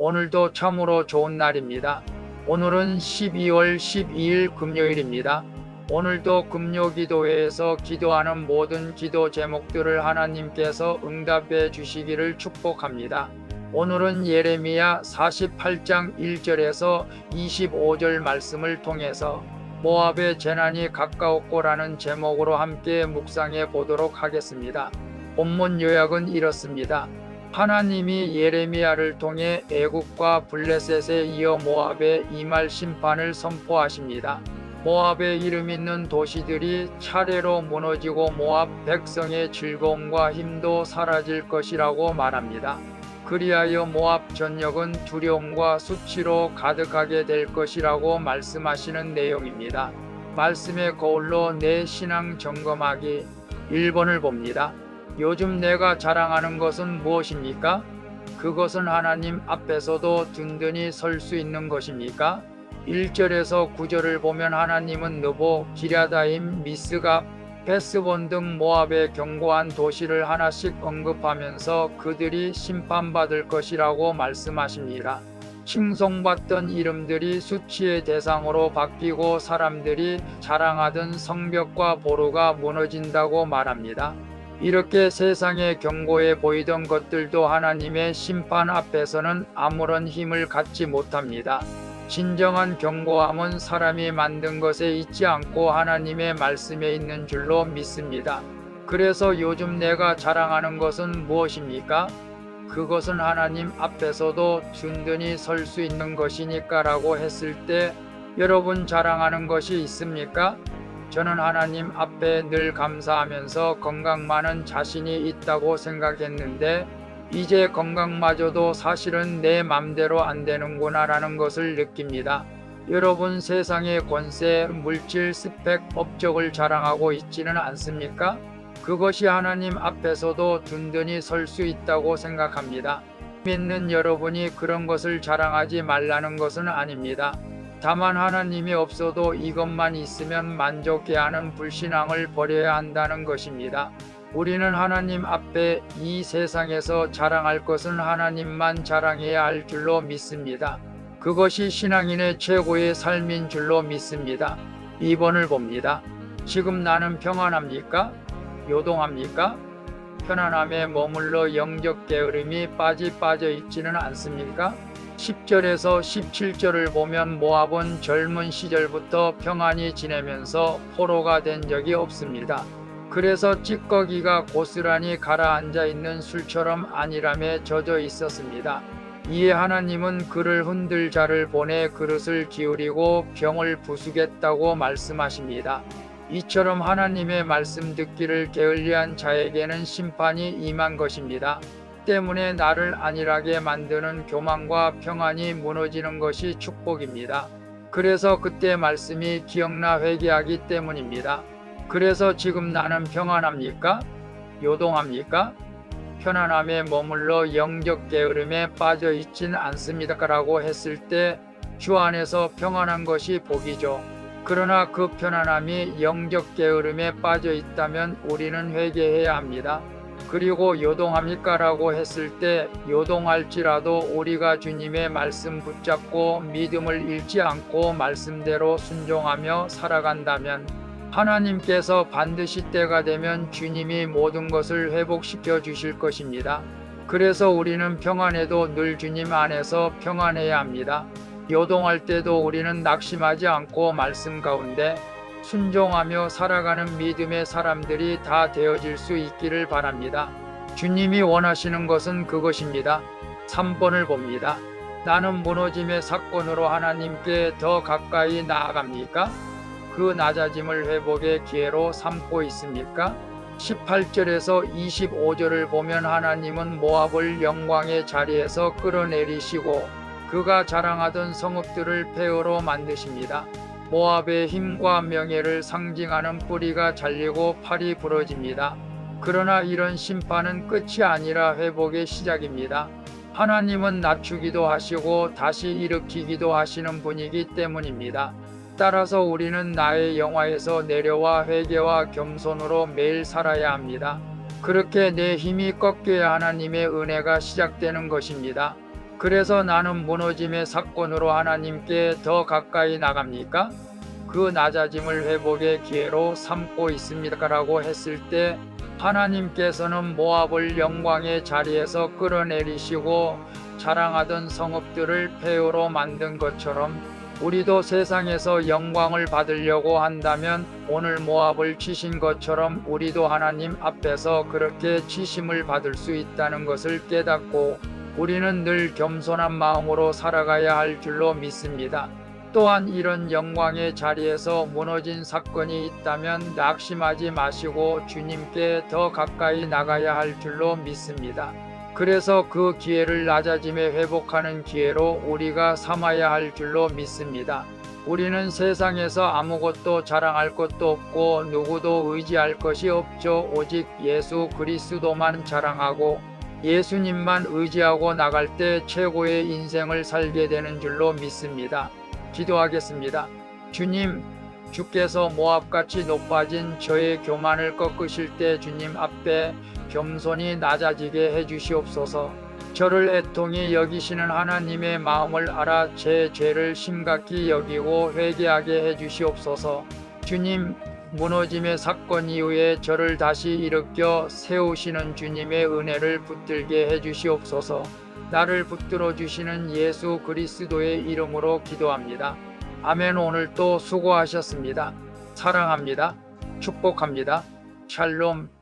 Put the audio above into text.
오늘도 참으로 좋은 날입니다. 오늘은 12월 12일 금요일입니다. 오늘도 금요기도회에서 기도하는 모든 기도 제목들을 하나님께서 응답해 주시기를 축복합니다. 오늘은 예레미야 48장 1절에서 25절 말씀을 통해서 모압의 재난이 가까웠고라는 제목으로 함께 묵상해 보도록 하겠습니다. 본문 요약은 이렇습니다. 하나님이 예레미야를 통해 애굽과 블레셋에 이어 모압에 임할 심판을 선포하십니다. 모압에 이름 있는 도시들이 차례로 무너지고 모압 백성의 즐거움과 힘도 사라질 것이라고 말합니다. 그리하여 모압 전역은 두려움과 수치로 가득하게 될 것이라고 말씀하시는 내용입니다. 말씀의 거울로 내 신앙 점검하기 1번을 봅니다. 요즘 내가 자랑하는 것은 무엇입니까? 그것은 하나님 앞에서도 든든히 설 수 있는 것입니까? 1절에서 9절을 보면 하나님은 느보, 기랴다임, 미스갑, 베스본 등 모압의 견고한 도시를 하나씩 언급하면서 그들이 심판받을 것이라고 말씀하십니다. 칭송받던 이름들이 수치의 대상으로 바뀌고 사람들이 자랑하던 성벽과 보루가 무너진다고 말합니다. 이렇게 세상에 견고해 보이던 것들도 하나님의 심판 앞에서는 아무런 힘을 갖지 못합니다. 진정한 견고함은 사람이 만든 것에 있지 않고 하나님의 말씀에 있는 줄로 믿습니다. 그래서 요즘 내가 자랑하는 것은 무엇입니까? 그것은 하나님 앞에서도 든든히 설 수 있는 것이니까 라고 했을 때 여러분 자랑하는 것이 있습니까? 저는 하나님 앞에 늘 감사하면서 건강만은 자신이 있다고 생각했는데 이제 건강마저도 사실은 내 맘대로 안 되는구나 라는 것을 느낍니다. 여러분 세상의 권세, 물질, 스펙, 업적을 자랑하고 있지는 않습니까? 그것이 하나님 앞에서도 든든히 설 수 있다고 생각합니다. 믿는 여러분이 그런 것을 자랑하지 말라는 것은 아닙니다. 다만 하나님이 없어도 이것만 있으면 만족해 하는 불신앙을 버려야 한다는 것입니다. 우리는 하나님 앞에 이 세상에서 자랑할 것은 하나님만 자랑해야 할 줄로 믿습니다. 그것이 신앙인의 최고의 삶인 줄로 믿습니다. 2번을 봅니다. 지금 나는 평안합니까? 요동합니까? 편안함에 머물러 영적 게으름이 빠져 있지는 않습니까? 10절에서 17절을 보면 모압은 젊은 시절부터 평안히 지내면서 포로가 된 적이 없습니다. 그래서 찌꺼기가 고스란히 가라앉아 있는 술처럼 안일함에 젖어 있었습니다. 이에 하나님은 그를 흔들 자를 보내 그릇을 기울이고 병을 부수겠다고 말씀하십니다. 이처럼 하나님의 말씀 듣기를 게을리한 자에게는 심판이 임한 것입니다. 때문에 나를 안일하게 만드는 교만과 평안이 무너지는 것이 축복입니다. 그래서 그때 말씀이 기억나 회개하기 때문입니다. 그래서 지금 나는 평안합니까? 요동합니까? 편안함에 머물러 영적 게으름에 빠져 있진 않습니다. 라고 했을 때 주 안에서 평안한 것이 복이죠. 그러나 그 편안함이 영적 게으름에 빠져 있다면 우리는 회개해야 합니다. 그리고 요동합니까? 라고 했을 때 요동할지라도 우리가 주님의 말씀 붙잡고 믿음을 잃지 않고 말씀대로 순종하며 살아간다면 하나님께서 반드시 때가 되면 주님이 모든 것을 회복시켜 주실 것입니다. 그래서 우리는 평안해도 늘 주님 안에서 평안해야 합니다. 요동할 때도 우리는 낙심하지 않고 말씀 가운데 순종하며 살아가는 믿음의 사람들이 다 되어질 수 있기를 바랍니다. 주님이 원하시는 것은 그것입니다. 3번을 봅니다. 나는 무너짐의 사건으로 하나님께 더 가까이 나아갑니까? 그 낮아짐을 회복의 기회로 삼고 있습니까? 18절에서 25절을 보면 하나님은 모압을 영광의 자리에서 끌어내리시고 그가 자랑하던 성읍들을 폐허로 만드십니다. 모압의 힘과 명예를 상징하는 뿌리가 잘리고 팔이 부러집니다. 그러나 이런 심판은 끝이 아니라 회복의 시작입니다. 하나님은 낮추기도 하시고 다시 일으키기도 하시는 분이기 때문입니다. 따라서 우리는 나의 영화에서 내려와 회개와 겸손으로 매일 살아야 합니다. 그렇게 내 힘이 꺾여야 하나님의 은혜가 시작되는 것입니다. 그래서 나는 무너짐의 사건으로 하나님께 더 가까이 나갑니까? 그 낮아짐을 회복의 기회로 삼고 있습니다라고 했을 때 하나님께서는 모압을 영광의 자리에서 끌어내리시고 자랑하던 성읍들을 폐허로 만든 것처럼 우리도 세상에서 영광을 받으려고 한다면 오늘 모압을 치신 것처럼 우리도 하나님 앞에서 그렇게 치심을 받을 수 있다는 것을 깨닫고 우리는 늘 겸손한 마음으로 살아가야 할 줄로 믿습니다. 또한 이런 영광의 자리에서 무너진 사건이 있다면 낙심하지 마시고 주님께 더 가까이 나가야 할 줄로 믿습니다. 그래서 그 기회를 낮아짐에 회복하는 기회로 우리가 삼아야 할 줄로 믿습니다. 우리는 세상에서 아무것도 자랑할 것도 없고 누구도 의지할 것이 없죠. 오직 예수 그리스도만 자랑하고 예수님만 의지하고 나갈 때 최고의 인생을 살게 되는 줄로 믿습니다. 기도하겠습니다. 주님, 주께서 모압같이 높아진 저의 교만을 꺾으실 때 주님 앞에 겸손히 낮아지게 해주시옵소서. 저를 애통히 여기시는 하나님의 마음을 알아 제 죄를 심각히 여기고 회개하게 해주시옵소서. 주님, 무너짐의 사건 이후에 저를 다시 일으켜 세우시는 주님의 은혜를 붙들게 해주시옵소서. 나를 붙들어 주시는 예수 그리스도의 이름으로 기도합니다. 아멘. 오늘도 수고하셨습니다. 사랑합니다. 축복합니다. 샬롬.